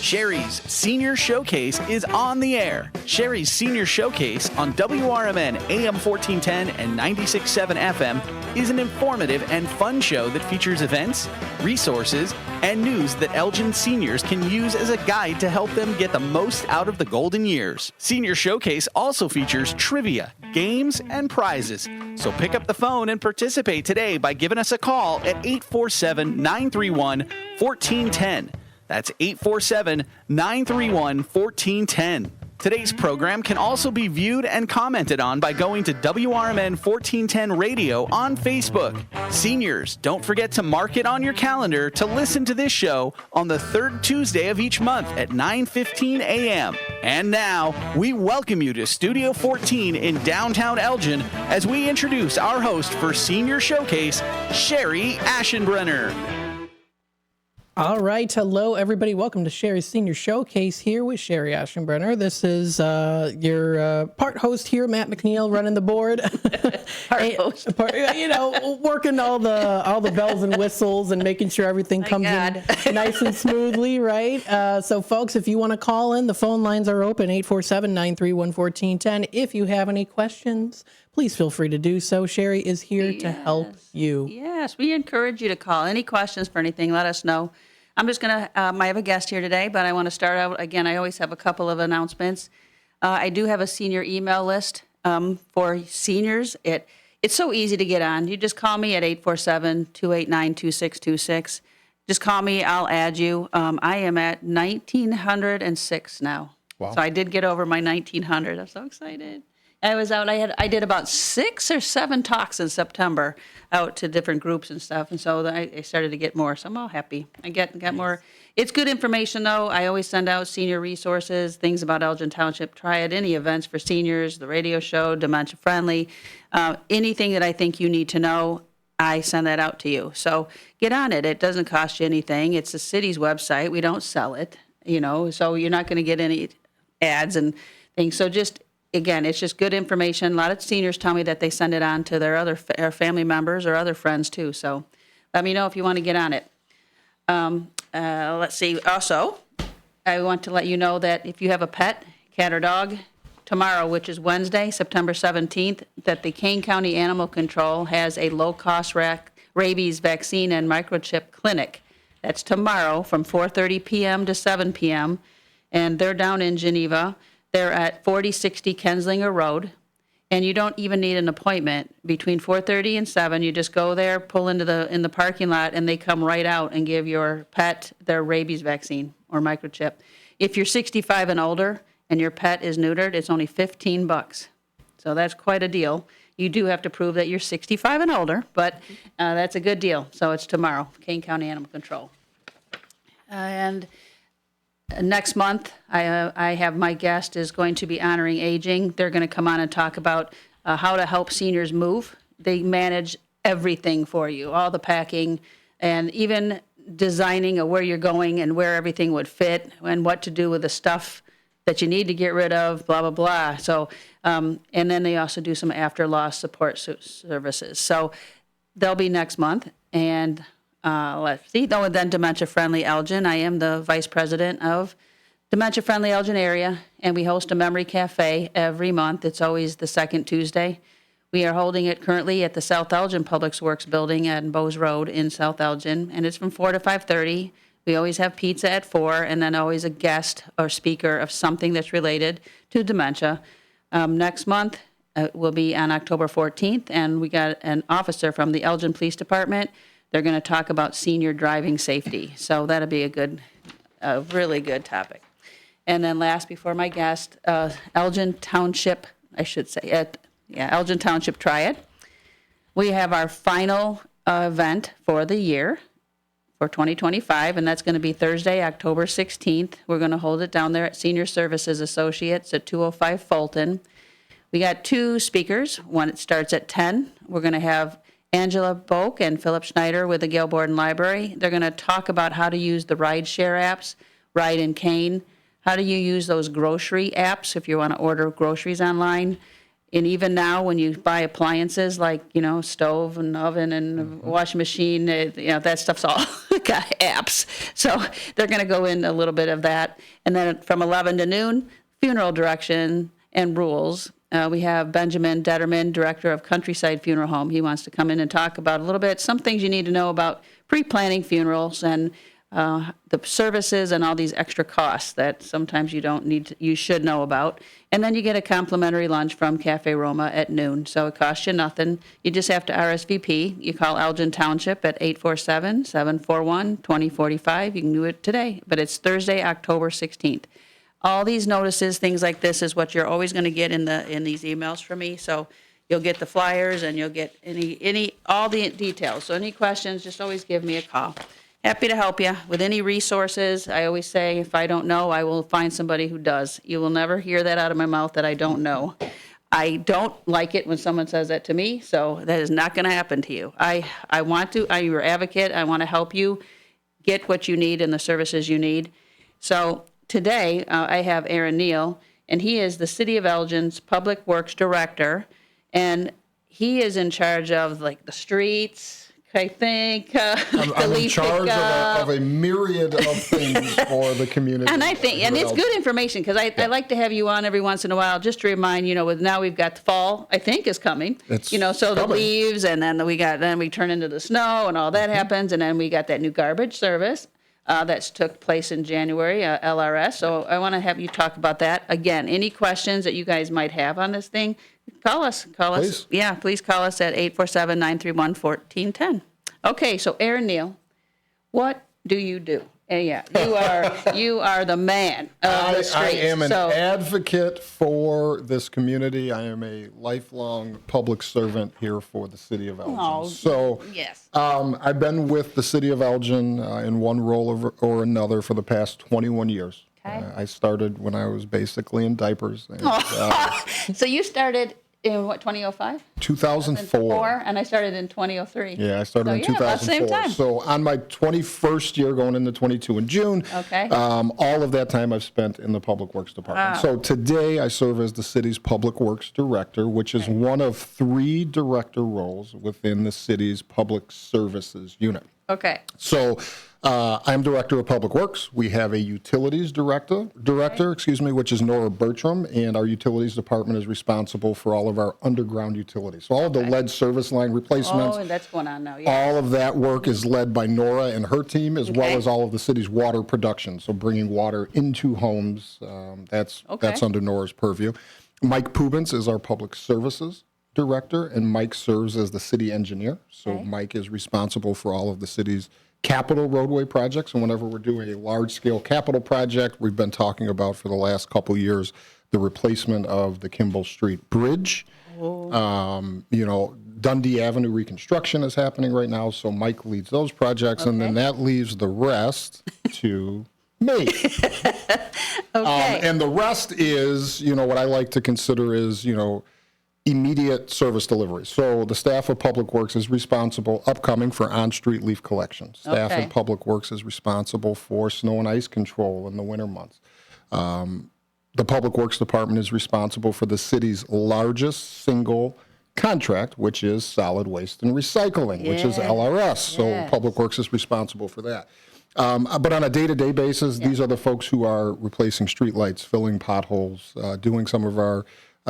Cherie's Senior Showcase is on the air. Cherie's Senior Showcase on WRMN AM 1410 and 96.7 FM is an informative and fun show that features events, resources, and news that Elgin seniors can use as a guide to help them get the most out of the golden years. Senior Showcase also features trivia, games, and prizes. So pick up the phone and participate today by giving us a call at 847-931-1410. That's 847-931-1410. Today's program can also be viewed and commented on by going to WRMN 1410 Radio on Facebook. Seniors, don't forget to mark it on your calendar to listen to this show on the third Tuesday of each month at 9:15 a.m. And now, we welcome you to Studio 14 in downtown Elgin as we introduce our host for Senior Showcase, Cherie Aschenbrenner. All right. Hello, everybody. Welcome to Cherie's Senior Showcase here with Cherie Aschenbrenner. This is your part host here, Matt McNeil, running the board. Part host. Working all the bells and whistles and making sure everything comes in nice and smoothly, right? So, folks, if you want to call in, the phone lines are open, 847-931-1410. If you have any questions, please feel free to do so. Cherie is here to help you. Yes, we encourage you to call. Any questions for anything, let us know. I'm just going to, I have a guest here today, but I want to start out, again, I always have a couple of announcements. I do have a senior email list for seniors. It's so easy to get on. You just call me at 847-289-2626. Just call me, I'll add you. I am at 1,906 now. Wow. So I did get over my 1,900. I'm so excited. I was out. I did about 6 or 7 talks in September out to different groups and stuff, and so I started to get more. So I'm all happy. I got more. It's good information though. I always send out senior resources, things about Elgin Township Triad, any events for seniors, the radio show, dementia friendly, anything that I think you need to know. I send that out to you. So get on it. It doesn't cost you anything. It's the city's website. We don't sell it, so you're not going to get any ads and things. So just. Again, it's just good information. A lot of seniors tell me that they send it on to their other family members or other friends, too. So let me know if you want to get on it. Let's see. Also, I want to let you know that if you have a pet, cat or dog, tomorrow, which is Wednesday, September 17th, that the Kane County Animal Control has a low-cost rabies vaccine and microchip clinic. That's tomorrow from 4:30 p.m. to 7 p.m., and they're down in Geneva. They're at 4060 Kenslinger Road, and you don't even need an appointment. Between 4:30 and 7, you just go there, pull in the parking lot, and they come right out and give your pet their rabies vaccine or microchip. If you're 65 and older and your pet is neutered, it's only $15. So that's quite a deal. You do have to prove that you're 65 and older, but that's a good deal. So it's tomorrow, Kane County Animal Control. And next month, I have my guest is going to be honoring aging. They're going to come on and talk about how to help seniors move. They manage everything for you, all the packing, and even designing of where you're going and where everything would fit and what to do with the stuff that you need to get rid of, blah, blah, blah. So, and then they also do some after-loss support services. So they'll be next month. And let's see. Oh, and then Dementia Friendly Elgin. I am the vice president of Dementia Friendly Elgin area, and we host a memory cafe every month. It's always the second Tuesday. We are holding it currently at the South Elgin Public Works building at Bowes Road in South Elgin, and it's from 4 to 5:30. We always have pizza at 4, and then always a guest or speaker of something that's related to dementia. Next month will be on October 14th, and we got an officer from the Elgin Police Department. They're going to talk about senior driving safety. So that'll be a really good topic. And then last, before my guest, Elgin Township, Elgin Township Triad. We have our final event for the year for 2025, and that's going to be Thursday, October 16th. We're going to hold it down there at Senior Services Associates at 205 Fulton. We got 2 speakers. One starts at 10. We're going to have Angela Boak and Philip Schneider with the Gail Borden Library. They're going to talk about how to use the ride share apps, Ride and Cane. How do you use those grocery apps if you want to order groceries online? And even now, when you buy appliances like, stove and oven and washing machine, that stuff's all got apps. So they're going to go in a little bit of that. And then from 11 to noon, funeral direction and rules. We have Benjamin Detterman, Director of Countryside Funeral Home. He wants to come in and talk about a little bit, some things you need to know about pre-planning funerals and the services and all these extra costs that sometimes you should know about. And then you get a complimentary lunch from Cafe Roma at noon. So it costs you nothing. You just have to RSVP. You call Elgin Township at 847-741-2045. You can do it today, but it's Thursday, October 16th. All these notices, things like this, is what you're always going to get in these emails from me. So you'll get the flyers and you'll get all the details. So any questions, just always give me a call. Happy to help you with any resources. I always say, if I don't know, I will find somebody who does. You will never hear that out of my mouth that I don't know. I don't like it when someone says that to me, so that is not going to happen to you. I'm your advocate. I want to help you get what you need and the services you need. So today, I have Aaron Neal, and he is the City of Elgin's Public Works Director, and he is in charge of the streets, I think. I'm in charge of a myriad of things for the community. And I think, and it's good information, because I like to have you on every once in a while just to remind, now we've got the fall, I think, is coming. It's so the coming. leaves, and then we turn into the snow, and all that happens, and then we got that new garbage service that took place in January, LRS. So I want to have you talk about that. Again, any questions that you guys might have on this thing, call us. Please. Yeah, please call us at 847-931-1410. Okay, so Aaron Neal, what do you do? You are the man of the streets. I am an advocate for this community. I am a lifelong public servant here for the City of Elgin. Yes. I've been with the City of Elgin in one role or another for the past 21 years. Okay. I started when I was basically in diapers. And, So you started in 2005? 2004. And I started in 2003. Yeah, I started in 2004. About the same time. So on my 21st year, going into 22 in June, Okay. all of that time I've spent in the Public Works Department. Wow. So today I serve as the city's Public Works Director, which is one of 3 director roles within the city's Public Services unit. Okay. So I'm Director of Public Works. We have a Utilities Director, which is Nora Bertram, and our Utilities Department is responsible for all of our underground utilities. So all of the lead service line replacements. Oh, and that's going on now, yeah. All of that work is led by Nora and her team, as well as all of the city's water production. So bringing water into homes, that's under Nora's purview. Mike Pubens is our Public Services Director, and Mike serves as the city engineer. So Mike is responsible for all of the city's capital roadway projects, and whenever we're doing a large-scale capital project, we've been talking about for the last couple of years the replacement of the Kimball Street Bridge. Dundee Avenue reconstruction is happening right now, so Mike leads those projects, and then that leaves the rest to me. And the rest is, what I like to consider is, immediate service delivery. So the staff of Public Works is responsible upcoming for on-street leaf collection. Staff of Public Works is responsible for snow and ice control in the winter months. The Public Works Department is responsible for the city's largest single contract, which is solid waste and recycling, which is LRS. So Public Works is responsible for that. But on a day-to-day basis, these are the folks who are replacing streetlights, filling potholes, doing some of our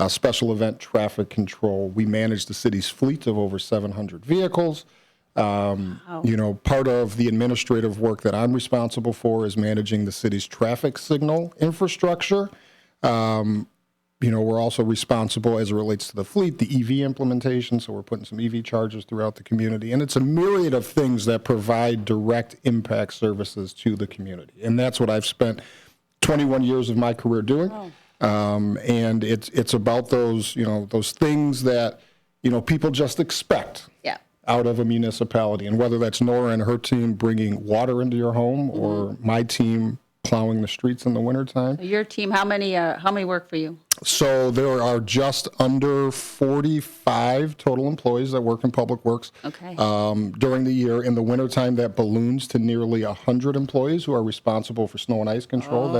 special event traffic control. We manage the city's fleet of over 700 vehicles. Part of the administrative work that I'm responsible for is managing the city's traffic signal infrastructure. We're also responsible, as it relates to the fleet, the EV implementation, so we're putting some EV chargers throughout the community. And it's a myriad of things that provide direct impact services to the community. And that's what I've spent 21 years of my career doing. And it's about those things that, people just expect out of a municipality. And whether that's Nora and her team bringing water into your home or my team plowing the streets in the wintertime. Your team, how many work for you? So there are just under 45 total employees that work in Public Works. Okay. During the year, in the wintertime, that balloons to nearly 100 employees who are responsible for snow and ice control.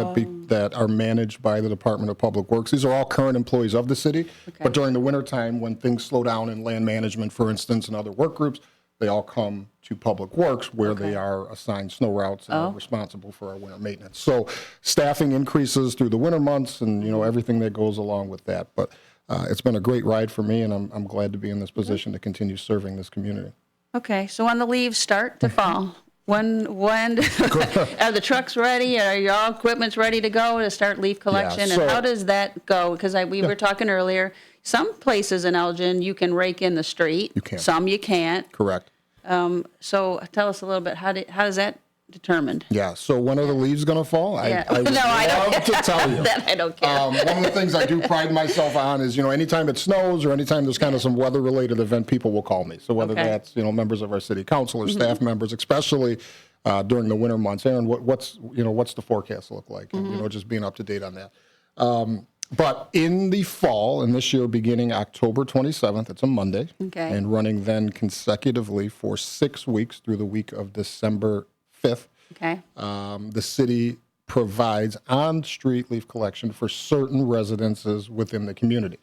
that are managed by the Department of Public Works. These are all current employees of the city, but during the wintertime, when things slow down in land management, for instance, and other work groups, they all come to Public Works where they are assigned snow routes and are responsible for our winter maintenance. So staffing increases through the winter months and, everything that goes along with that. But it's been a great ride for me, and I'm glad to be in this position to continue serving this community. Okay, so when the leaves start to fall, when are the trucks ready? Are your all equipment's ready to go to start leaf collection? so- and how does that go? Because we were talking earlier, some places in Elgin, you can rake in the street. You can. Some you can't. Correct. So tell us a little bit, how is that determined? Yeah, so when are the leaves going to fall? Yeah. I would No, I don't- love to tell you. That I don't care. One of the things I do pride myself on is, anytime it snows or anytime there's kind of some weather-related event, people will call me. So whether that's, members of our city council or staff members, especially during the winter months. Aaron, what's the forecast look like? And, just being up to date on that. But in the fall, and this year beginning October 27th, it's a Monday, and running then consecutively for 6 weeks through the week of December 5th, the city provides on-street leaf collection for certain residences within the community.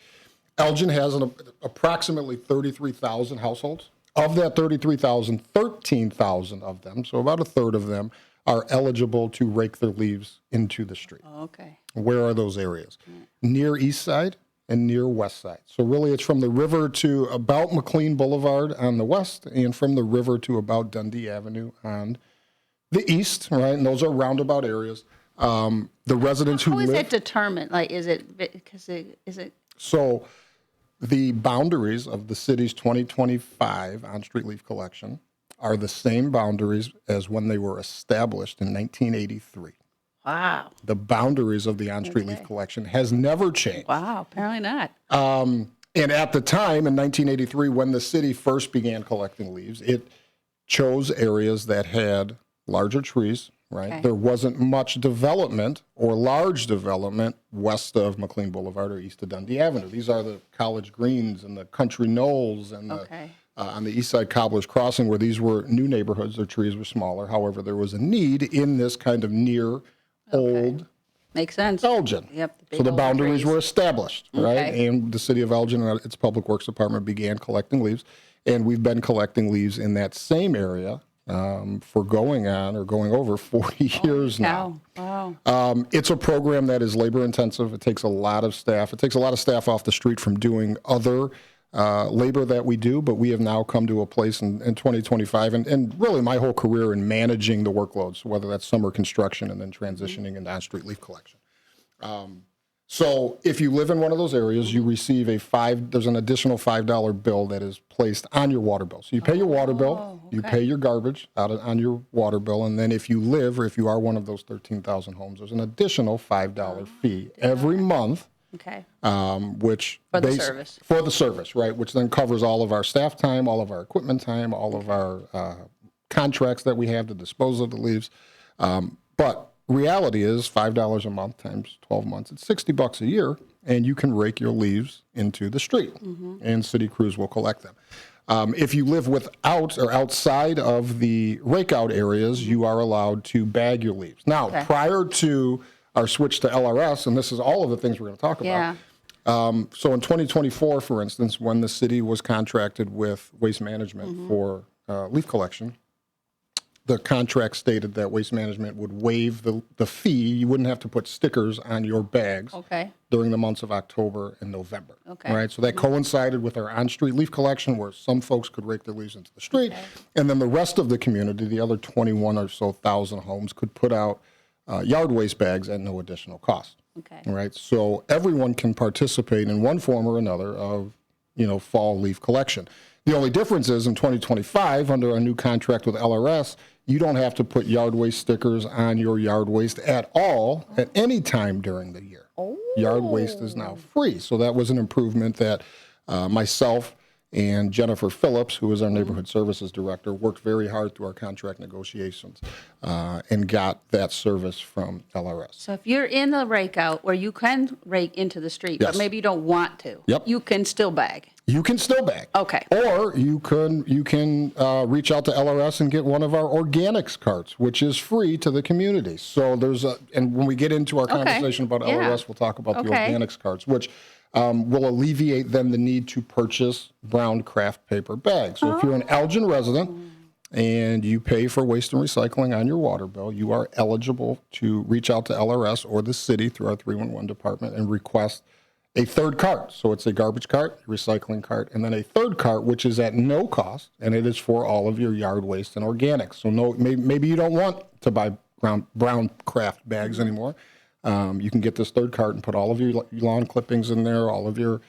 Elgin has approximately 33,000 households. Of that 33,000, 13,000 of them, so about a third of them, are eligible to rake their leaves into the street. Okay. Where are those areas? Near East Side and near West Side. So really it's from the river to about McLean Boulevard on the west and from the river to about Dundee Avenue on the east, right? And those are roundabout areas. The residents who How is live... it determined? Like, is it? So the boundaries of the city's 2025 on-street leaf collection are the same boundaries as when they were established in 1983. Wow. The boundaries of the on-street leaf collection has never changed. Wow, apparently not. And at the time, in 1983, when the city first began collecting leaves, it chose areas that had larger trees, right? Okay. There wasn't much development or large development west of McLean Boulevard or east of Dundee Avenue. These are the College Greens and the Country Knolls and the... on the east side Cobbler's Crossing, where these were new neighborhoods, their trees were smaller. However, there was a need in this kind of near old Makes sense. Elgin. Yep. So the boundaries were established, right? Okay. And the city of Elgin and its Public Works Department began collecting leaves. And we've been collecting leaves in that same area for going over 40 years now. Wow. It's a program that is labor intensive. It takes a lot of staff. It takes a lot of staff off the street from doing other labor that we do, but we have now come to a place in 2025 and really my whole career in managing the workloads, whether that's summer construction and then transitioning into on-street leaf collection. So if you live in one of those areas, you receive there's an additional $5 bill that is placed on your water bill. So you pay your water bill, you pay your garbage on your water bill, and then if you live or if you are one of those 13,000 homes, there's an additional $5 fee every month. Okay. Which For the service. For the service, right? Which then covers all of our staff time, all of our equipment time, all of our contracts that we have to dispose of the leaves. But reality is $5 a month times 12 months. It's $60 a year, and you can rake your leaves into the street, and city crews will collect them. If you live without or outside of the rake-out areas, you are allowed to bag your leaves. Now, prior to our switch to LRS, and this is all of the things we're going to talk about. So in 2024, for instance, when the city was contracted with Waste Management for leaf collection, the contract stated that Waste Management would waive the fee. You wouldn't have to put stickers on your bags during the months of October and November. All right, so that coincided with our on-street leaf collection where some folks could rake their leaves into the street, and then the rest of the community, the other 21 or so thousand homes, could put out yard waste bags at no additional cost. All right, so everyone can participate in one form or another of, fall leaf collection. The only difference is in 2025, under our new contract with LRS, you don't have to put yard waste stickers on your yard waste at all at any time during the year. Yard waste is now free. So that was an improvement that myself and Jennifer Phillips, who is our neighborhood services director, worked very hard through our contract negotiations and got that service from LRS. So if you're in the rake out where you can rake into the street, but maybe you don't want to, you can still bag. you can still bag. Okay. Or you can reach out to LRS and get one of our organics carts, which is free to the community. So and when we get into our conversation about LRS, we'll talk about the organics carts, which will alleviate then the need to purchase brown craft paper bags. So if you're an Elgin resident and you pay for waste and recycling on your water bill, you are eligible to reach out to LRS or the city through our 311 department and request a third cart. So it's a garbage cart, recycling cart, and then a third cart, which is at no cost, and it is for all of your yard waste and organics. So maybe you don't want to buy brown craft bags anymore. You can get this third cart and put all of your lawn clippings in there, all of your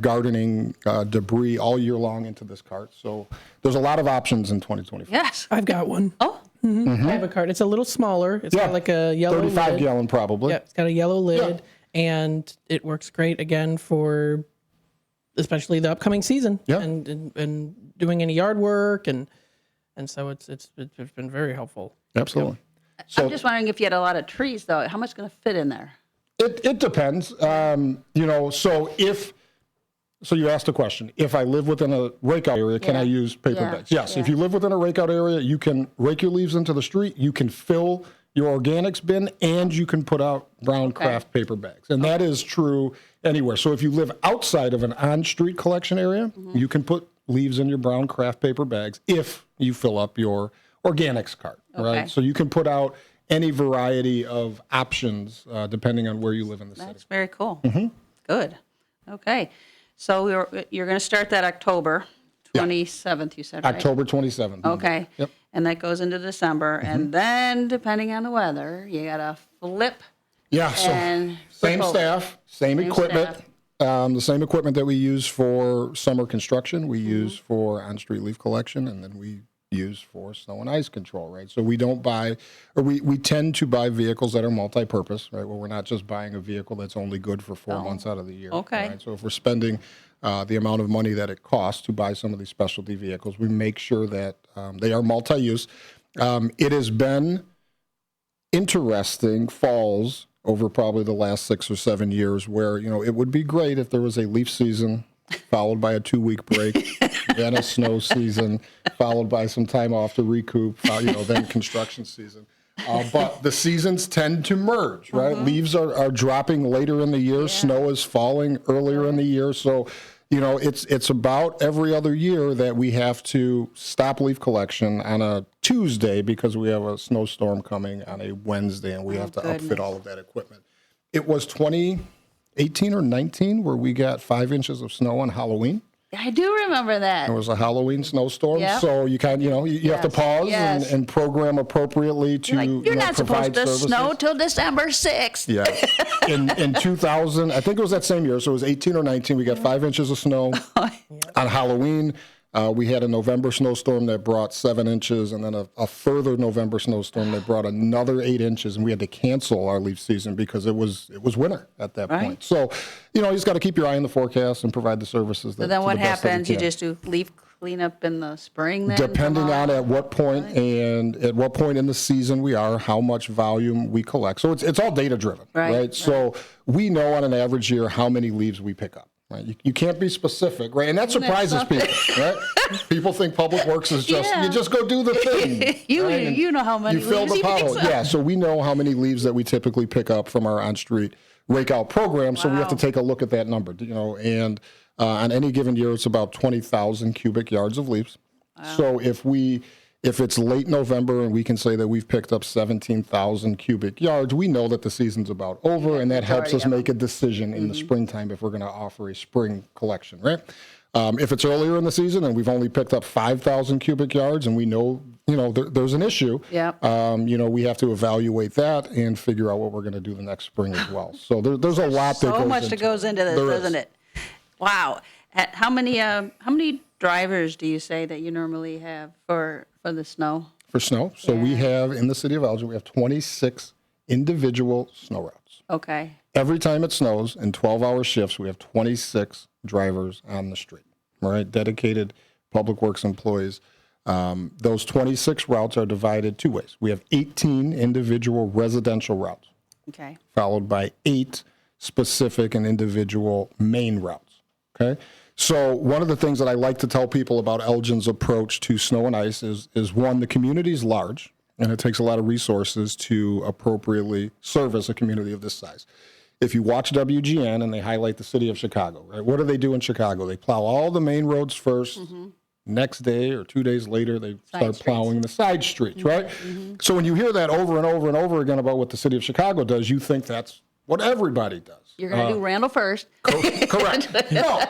gardening debris all year long into this cart. So there's a lot of options in 2024. Yes. I've got one. Oh. I have a cart. It's a little smaller. It's got like a yellow 35 lid. gallon probably. Yeah, it's got a yellow lid. And it works great again for especially the upcoming season and doing any yard work and so it's been very helpful. Absolutely. So, I'm just wondering if you had a lot of trees though, how much is going to fit in there? It depends. So you asked a question. If I live within a rakeout area, can I use paper bags? Yes. If you live within a rakeout area, you can rake your leaves into the street. You can fill your organics bin, and you can put out brown craft paper bags. And that is true anywhere. So if you live outside of an on-street collection area, you can put leaves in your brown craft paper bags if you fill up your organics cart, right? So you can put out any variety of options depending on where you live in the city. That's very cool. Good. Okay. So you're going to start that October 27th, you said, right? October 27th. Okay. Yep. And that goes into December. And then, depending on the weather, you got to flip. Yeah, so same staff, same equipment. The same equipment that we use for summer construction, we use for on-street leaf collection, and then we use for snow and ice control, right? So we don't buy, or we tend to buy vehicles that are multi-purpose, right? Where we're not just buying a vehicle that's only good for 4 months out of the year. Okay. Right? So if we're spending the amount of money that it costs to buy some of these specialty vehicles, we make sure that they are multi-use. It has been interesting falls over probably the last 6 or 7 years where, it would be great if there was a leaf season followed by a 2-week break, then a snow season, followed by some time off to recoup, then construction season. But the seasons tend to merge, right? Leaves are dropping later in the year. Snow is falling earlier in the year. So, it's about every other year that we have to stop leaf collection on a Tuesday because we have a snowstorm coming on a Wednesday and we have to upfit all of that equipment. It was 2018 or 19 where we got 5 inches of snow on Halloween. I do remember that. It was a Halloween snowstorm, so you you have to pause and program appropriately to you're not provide supposed to services. snow till December 6th. Yeah. In 2000, I think it was that same year, so it was 18 or 19, we got 5 inches of snow on Halloween. We had a November snowstorm that brought 7 inches, and then a further November snowstorm that brought another 8 inches, and we had to cancel our leaf season because it was winter at that point. So, you just got to keep your eye on the forecast and provide the services. So then what happens? You just do leaf cleanup in the spring then? Depending on at what point and at what point in the season we are, how much volume we collect. So it's all data driven, right? So we know on an average year how many leaves we pick up. Right? You can't be specific, right? And that surprises people, right? People think Public Works is just, you just go do the thing. you know how many you fill leaves the you pick pothole. up. Yeah, so we know how many leaves that we typically pick up from our on-street rake-out program, so we have to take a look at that number, and on any given year, it's about 20,000 cubic yards of leaves. Wow. So if it's late November and we can say that we've picked up 17,000 cubic yards, we know that the season's about over, and that helps us make a decision in the springtime if we're going to offer a spring collection, right? If it's earlier in the season and we've only picked up 5,000 cubic yards and we know, there's an issue, we have to evaluate that and figure out what we're going to do the next spring as well. So there's a lot that goes into it. So much that goes into this, doesn't it? Wow. How many drivers do you say that you normally have for the snow? For snow. So we have, in the city of Elgin, we have 26 individual snow routes. Okay. Every time it snows in 12-hour shifts, we have 26 drivers on the street, right? Dedicated Public Works employees. Those 26 routes are divided 2 ways. We have 18 individual residential routes. Okay. Followed by 8 specific and individual main routes. Okay. So one of the things that I like to tell people about Elgin's approach to snow and ice is one, the community is large, and it takes a lot of resources to appropriately service a community of this size. If you watch WGN and they highlight the city of Chicago, right? What do they do in Chicago? They plow all the main roads first. Next day or 2 days later, they start plowing the side streets, right? So when you hear that over and over and over again about what the city of Chicago does, you think that's what everybody does. You're going to do Randall first. Correct. No.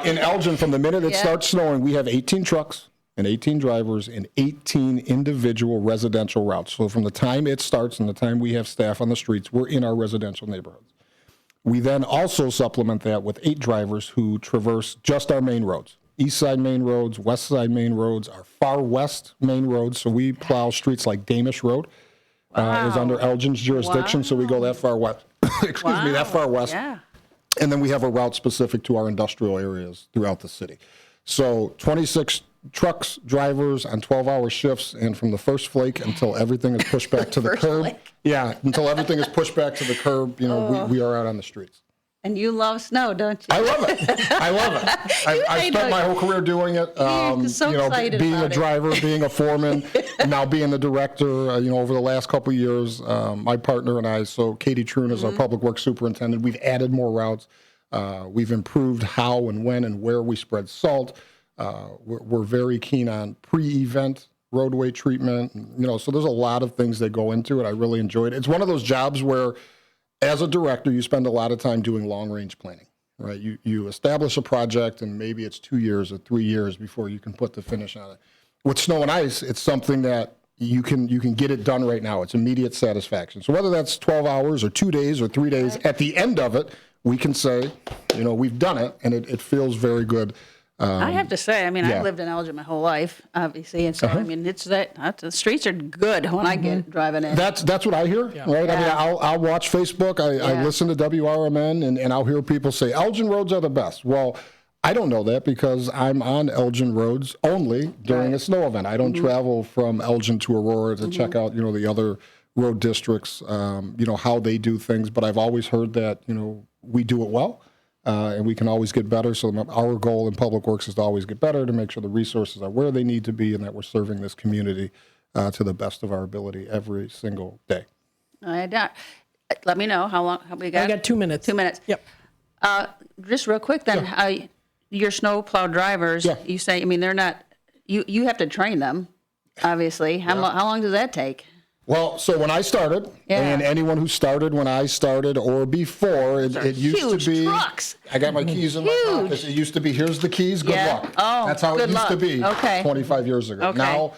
In Elgin, from the minute it starts snowing, we have 18 trucks and 18 drivers and 18 individual residential routes. So from the time it starts and the time we have staff on the streets, we're in our residential neighborhoods. We then also supplement that with 8 drivers who traverse just our main roads. East side main roads, west side main roads, our far west main roads. So we plow streets like Damish Road is under Elgin's jurisdiction. So we go that far west. That far west. Yeah. And then we have a route specific to our industrial areas throughout the city. So 26 trucks, drivers on 12-hour shifts, and from the first flake until everything is pushed back to the curb. Flake. Yeah, until everything is pushed back to the curb, we are out on the streets. And you love snow, don't you? I love it. I spent my whole career doing it. Excited being about a driver, being a foreman, now being the director. Over the last couple of years, my partner and I. So Katie Troon is our public works superintendent. We've added more routes. We've improved how and when and where we spread salt. We're very keen on pre-event roadway treatment. So there's a lot of things that go into it. I really enjoyed it. It's one of those jobs where, as a director, you spend a lot of time doing long-range planning, right? You establish a project, and maybe it's 2 years or 3 years before you can put the finish on it. With snow and ice, it's something that you can get it done right now. It's immediate satisfaction. So whether that's 12 hours or 2 days or 3 days, at the end of it, we can say, we've done it, and it feels very good. I have to say, I've lived in Elgin my whole life, obviously, and so it's the streets are good when I get driving in. That's what I hear, right? Yeah. I'll watch Facebook, I listen to WRMN, and I'll hear people say Elgin roads are the best. Well, I don't know that because I'm on Elgin roads only during a snow event. I don't travel from Elgin to Aurora to check out, the other road districts, how they do things. But I've always heard that, we do it well. And we can always get better. So our goal in Public Works is to always get better, to make sure the resources are where they need to be and that we're serving this community to the best of our ability every single day. Let me know how long we got. I got 2 minutes. 2 minutes. Yep. Just real quick then, your snow plow drivers, you say, they're not, you have to train them, obviously. How long does that take? Well, so when I started, and anyone who started when I started or before, it used to be. Trucks. I got my keys in my pockets. It used to be, here's the keys, good luck. Oh, that's how it used to be 25 years ago. Okay. Now,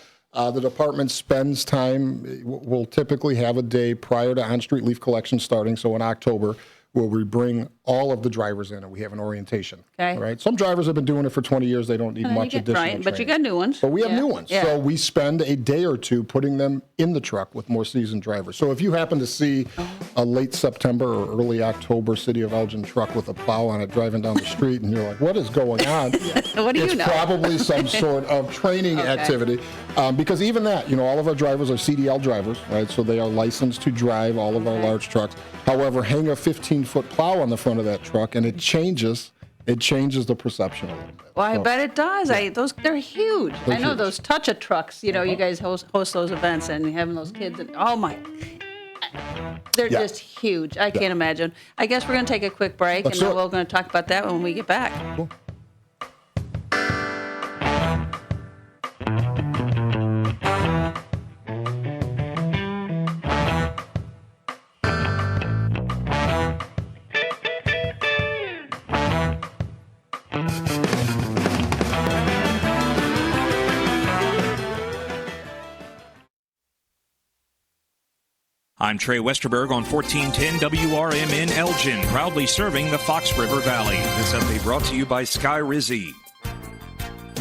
the department spends time, we'll typically have a day prior to on-street leaf collection starting, so in October, where we bring all of the drivers in and we have an orientation. Okay. Right? Some drivers have been doing it for 20 years. They don't need much additional training. But you got new ones. But we have new ones. So we spend a day or two putting them in the truck with more seasoned drivers. So if you happen to see a late September or early October City of Elgin truck with a plow on it driving down the street and you're like, what is going on? What do you know? It's probably some sort of training activity. Because even that, all of our drivers are CDL drivers, right? So they are licensed to drive all of our large trucks. However, hang a 15-foot plow on the front of that truck and it changes the perception a little bit. Well, I bet it does. They're huge. I know those touch-a trucks. You guys host those events and having those kids. And they're just huge. I can't imagine. I guess we're going to take a quick break, and then we're going to talk about that when we get back. Cool. I'm Trey Westerberg on 1410 WRMN Elgin, proudly serving the Fox River Valley. This update brought to you by Sky Rizzi.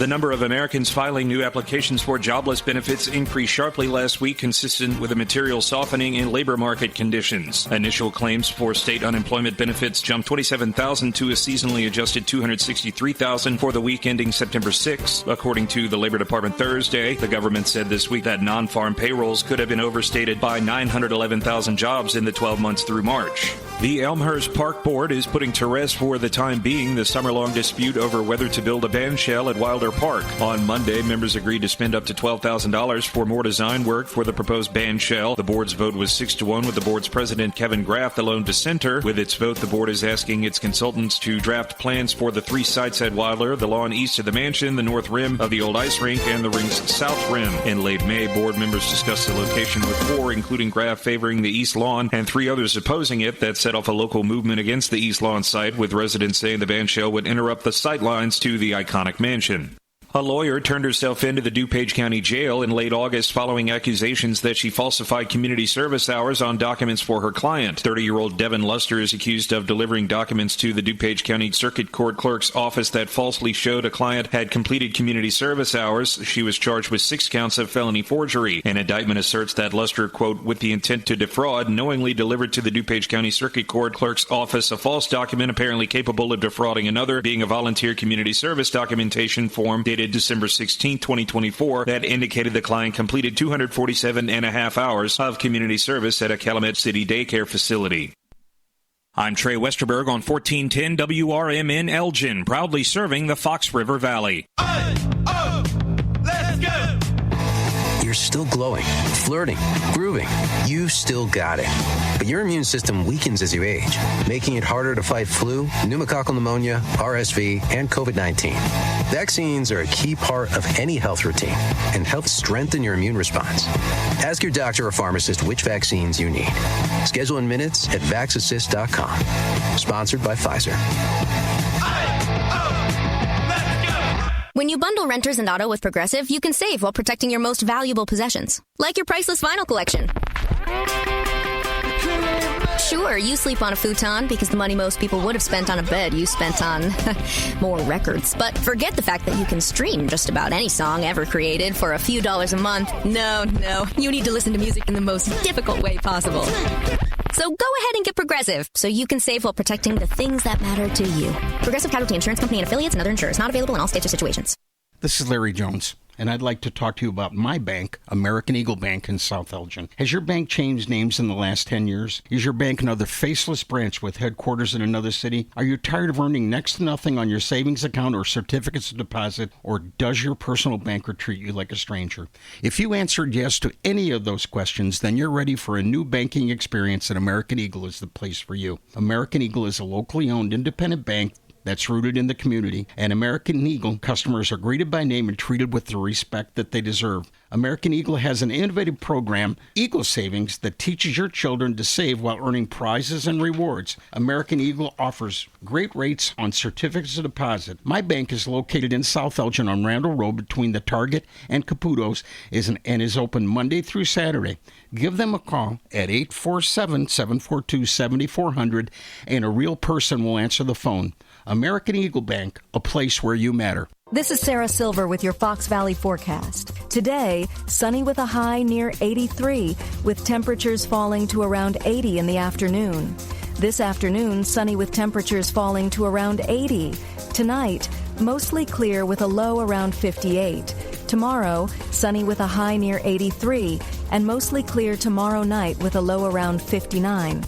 The number of Americans filing new applications for jobless benefits increased sharply last week, consistent with a material softening in labor market conditions. Initial claims for state unemployment benefits jumped 27,000 to a seasonally adjusted 263,000 for the week ending September 6. According to the Labor Department Thursday, the government said this week that non-farm payrolls could have been overstated by 911,000 jobs in the 12 months through March. The Elmhurst Park Board is putting to rest for the time being the summer-long dispute over whether to build a band shell at Wilder Park. On Monday, members agreed to spend up to $12,000 for more design work for the proposed band shell. The board's vote was 6-1, with the board's president, Kevin Graff, the lone dissenter. With its vote, the board is asking its consultants to draft plans for the 3 sites at Wilder: the lawn east of the mansion, the north rim of the old ice rink, and the rink's south rim. In late May, board members discussed the location with 4, including Graff favoring the east lawn and 3 others opposing it. That set off a local movement against the east lawn site, with residents saying the band shell would interrupt the sight lines to the iconic mansion. A lawyer turned herself into the DuPage County Jail in late August following accusations that she falsified community service hours on documents for her client. 30-year-old Devin Luster is accused of delivering documents to the DuPage County Circuit Court Clerk's office that falsely showed a client had completed community service hours. She was charged with 6 counts of felony forgery. An indictment asserts that Luster, quote, with the intent to defraud, knowingly delivered to the DuPage County Circuit Court Clerk's office a false document apparently capable of defrauding another, being a volunteer community service documentation form dated December 16, 2024, that indicated the client completed 247 and a half hours of community service at a Calumet City daycare facility. I'm Trey Westerberg on 1410 WRMN Elgin, proudly serving the Fox River Valley. Let's go! You're still glowing, flirting, grooving. You still got it. But your immune system weakens as you age, making it harder to fight flu, pneumococcal pneumonia, RSV, and COVID-19. Vaccines are a key part of any health routine and help strengthen your immune response. Ask your doctor or pharmacist which vaccines you need. Schedule in minutes at vaxassist.com. Sponsored by Pfizer. When you bundle renters and auto with Progressive, you can save while protecting your most valuable possessions, like your priceless vinyl collection. Sure, you sleep on a futon because the money most people would have spent on a bed you spent on more records. But forget the fact that you can stream just about any song ever created for a few dollars a month. No, you need to listen to music in the most difficult way possible. So go ahead and get Progressive so you can save while protecting the things that matter to you. Progressive Casualty Insurance Company and affiliates and other insurers. Not available in all states or situations. This is Larry Jones, and I'd like to talk to you about my bank, American Eagle Bank in South Elgin. Has your bank changed names in the last 10 years? Is your bank another faceless branch with headquarters in another city? Are you tired of earning next to nothing on your savings account or certificates of deposit, or does your personal banker treat you like a stranger? If you answered yes to any of those questions, then you're ready for a new banking experience, and American Eagle is the place for you. American Eagle is a locally owned independent bank that's rooted in the community, and American Eagle customers are greeted by name and treated with the respect that they deserve. American Eagle has an innovative program, Eagle Savings, that teaches your children to save while earning prizes and rewards. American Eagle offers great rates on certificates of deposit. My bank is located in South Elgin on Randall Road between the Target and Caputo's and is open Monday through Saturday. Give them a call at 847-742-7400 and a real person will answer the phone. American Eagle Bank, a place where you matter. This is Sarah Silver with your Fox Valley forecast. Today, sunny with a high near 83, with temperatures falling to around 80 in the afternoon. This afternoon, sunny with temperatures falling to around 80. Tonight, mostly clear with a low around 58. Tomorrow, sunny with a high near 83, and mostly clear tomorrow night with a low around 59.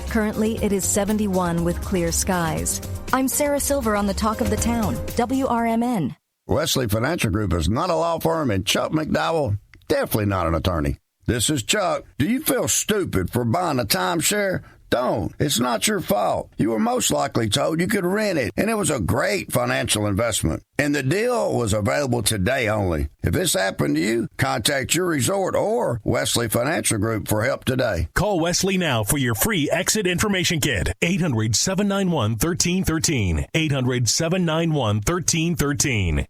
Currently, it is 71 with clear skies. I'm Sarah Silver on the Talk of the Town, WRMN. Wesley Financial Group is not a law firm, and Chuck McDowell, definitely not an attorney. This is Chuck. Do you feel stupid for buying a timeshare? Don't. It's not your fault. You were most likely told you could rent it, and it was a great financial investment. And the deal was available today only. If this happened to you, contact your resort or Wesley Financial Group for help today. Call Wesley now for your free exit information kit. 800-791-1313. 800-791-1313.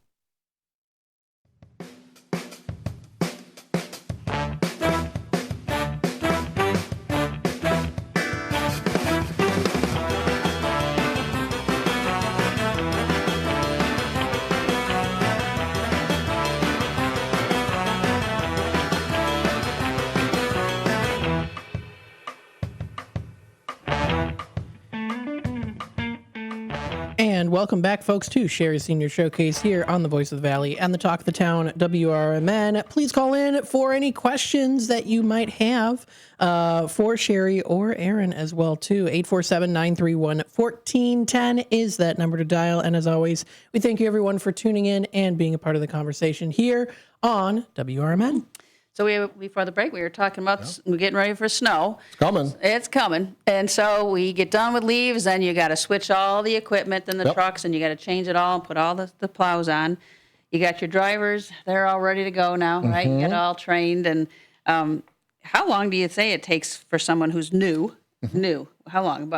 And welcome back, folks, to Cherie Senior Showcase here on the Voice of the Valley and the Talk of the Town, WRMN. Please call in for any questions that you might have for Cherie or Aaron as well, too. 847-931-1410 is that number to dial. And as always, we thank you, everyone, for tuning in and being a part of the conversation here on WRMN. So before the break, we were talking about we're getting ready for snow. It's coming. It's coming. And so we get done with leaves, then you got to switch all the equipment in the trucks, and you got to change it all and put all the plows on. You got your drivers. They're all ready to go now, right? You get all trained. And how long do you say it takes for someone who's new? How long?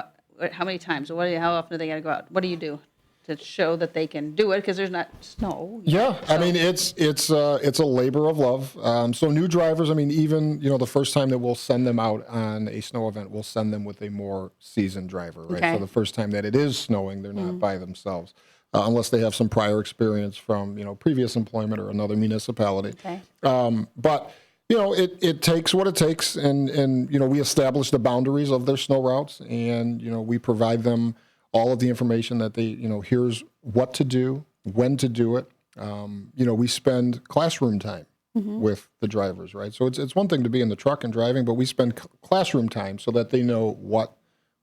How many times? How often do they got to go out? What do you do to show that they can do it, because there's not snow? I mean, it's a labor of love. So new drivers, I mean, even the first time that we'll send them out on a snow event, we'll send them with a more seasoned driver, right? Okay. So the first time that it is snowing, they're not by themselves, unless they have some prior experience from previous employment or another municipality. Okay. But it takes what it takes, and we establish the boundaries of their snow routes, and we provide them all of the information that they, here's what to do, when to do it. We spend classroom time with the drivers, right? So it's one thing to be in the truck and driving, but we spend classroom time so that they know what,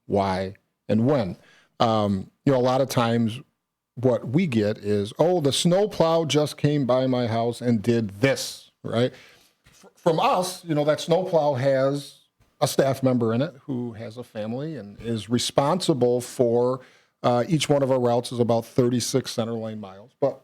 why, and when. A lot of times what we get is, the snow plow just came by my house and did this, right? From us, that snow plow has a staff member in it who has a family and is responsible for each one of our routes is about 36 center lane miles. But,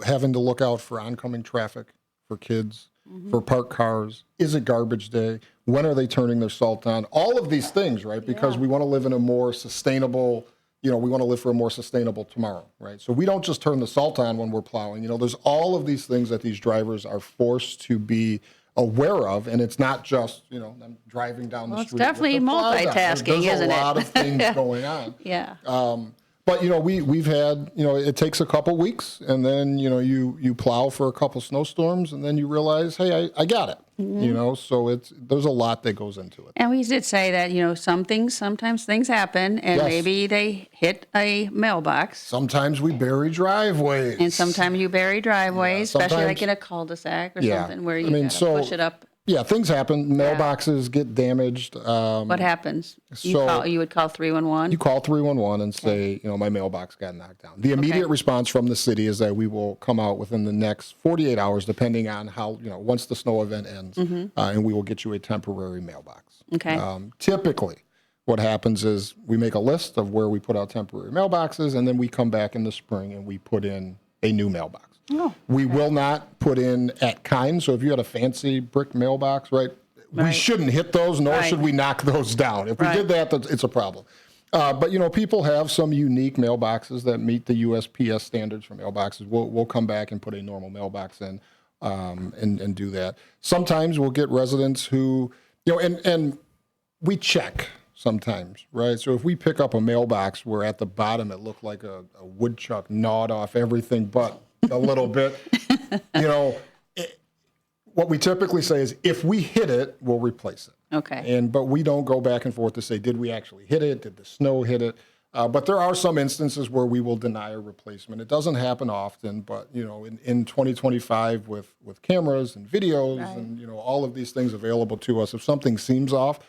having to look out for oncoming traffic, for kids, for parked cars, is it garbage day? When are they turning their salt on? All of these things, right? Because we want to live in a more sustainable, we want to live for a more sustainable tomorrow, right? So we don't just turn the salt on when we're plowing. There's all of these things that these drivers are forced to be aware of, and it's not just them driving down the street. It's definitely multitasking, isn't it? There's a lot of things going on. Yeah. But we've had it takes a couple weeks, and then you plow for a couple snowstorms, and then you realize, hey, I got it. So there's a lot that goes into it. And we did say that sometimes things happen, and maybe they hit a mailbox. Sometimes we bury driveways, and sometimes you bury driveways, especially like in a cul-de-sac or something where you gotta push it up. Yeah, things happen. Mailboxes get damaged. What happens? You would call 311? You call 311 and say, my mailbox got knocked down. The immediate response from the city is that we will come out within the next 48 hours, depending on how, once the snow event ends, and we will get you a temporary mailbox. Okay. Typically, what happens is we make a list of where we put out temporary mailboxes, and then we come back in the spring and we put in a new mailbox. We will not put in at kind. So if you had a fancy brick mailbox, right, we shouldn't hit those, nor should we knock those down. If we did that, it's a problem. But, people have some unique mailboxes that meet the USPS standards for mailboxes. We'll come back and put a normal mailbox in and do that. Sometimes we'll get residents who, and we check sometimes, right? So if we pick up a mailbox where at the bottom it looked like a woodchuck gnawed off everything but a little bit, what we typically say is if we hit it, we'll replace it. Okay. But we don't go back and forth to say, did we actually hit it? Did the snow hit it? But there are some instances where we will deny a replacement. It doesn't happen often, but in 2025 with cameras and videos and all of these things available to us, if something seems off,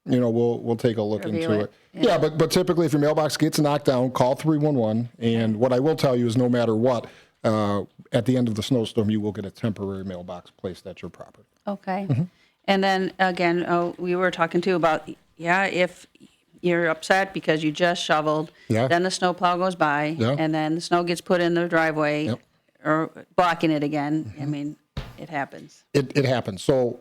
we'll take a look into it. Yeah, but typically if your mailbox gets knocked down, call 311. And what I will tell you is no matter what, at the end of the snowstorm, you will get a temporary mailbox placed at your property. Okay. And then again, we were talking too about, if you're upset because you just shoveled, then the snowplow goes by, and then the snow gets put in the driveway or blocking it again. I mean, it happens. It happens. So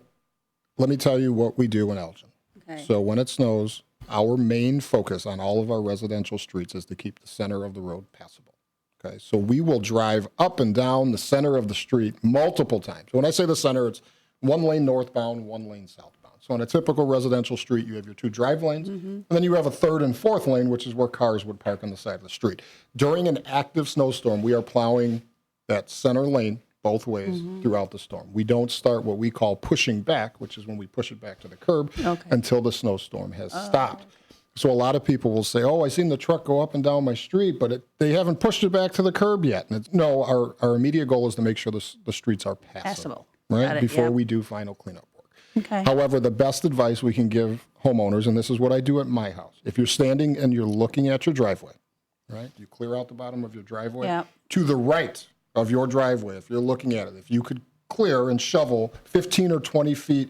let me tell you what we do in Elgin. Okay. So when it snows, our main focus on all of our residential streets is to keep the center of the road passable. Okay, so we will drive up and down the center of the street multiple times. When I say the center, it's one lane northbound, one lane southbound. So on a typical residential street, you have your two drive lanes, and then you have a third and fourth lane, which is where cars would park on the side of the street. During an active snowstorm, we are plowing that center lane both ways throughout the storm. We don't start what we call pushing back, which is when we push it back to the curb until the snowstorm has stopped. So a lot of people will say, oh, I seen the truck go up and down my street, but they haven't pushed it back to the curb yet. And no, our immediate goal is to make sure the streets are passable. Right? Before we do final cleanup work. Okay. However, the best advice we can give homeowners, and this is what I do at my house, if you're standing and you're looking at your driveway, right? You clear out the bottom of your driveway. To the right of your driveway, if you're looking at it, if you could clear and shovel 15 or 20 feet